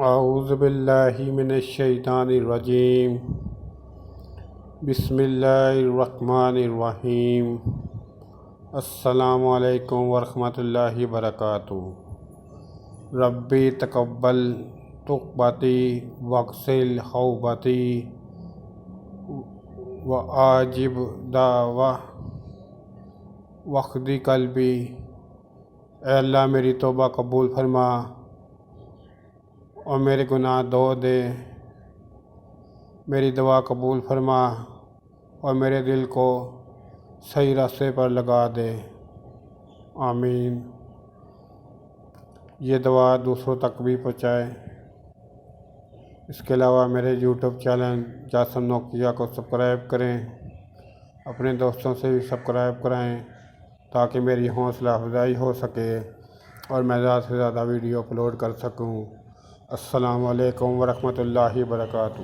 اعوذ باللہ من الشیطان الرجیم بسم اللہ الرحمن الرحیم السلام علیکم ورحمۃ اللہ وبرکاتہ۔ ربی تقبل تقبتی واغسل حوبتی وآجب دعوہ وخدی قلبی۔ اے اللہ میری توبہ قبول فرما اور میرے گناہ دھو دے، میری دعا قبول فرما اور میرے دل کو صحیح راستے پر لگا دے، آمین۔ یہ دعا دوسروں تک بھی پہنچائے۔ اس کے علاوہ میرے یوٹیوب چینل جاسم نوکیا کو سبسکرائب کریں، اپنے دوستوں سے بھی سبسکرائب کرائیں تاکہ میری حوصلہ افزائی ہو سکے اور میں زیادہ سے زیادہ ویڈیو اپلوڈ کر سکوں۔ السلام علیکم ورحمۃ اللہ وبرکاتہ۔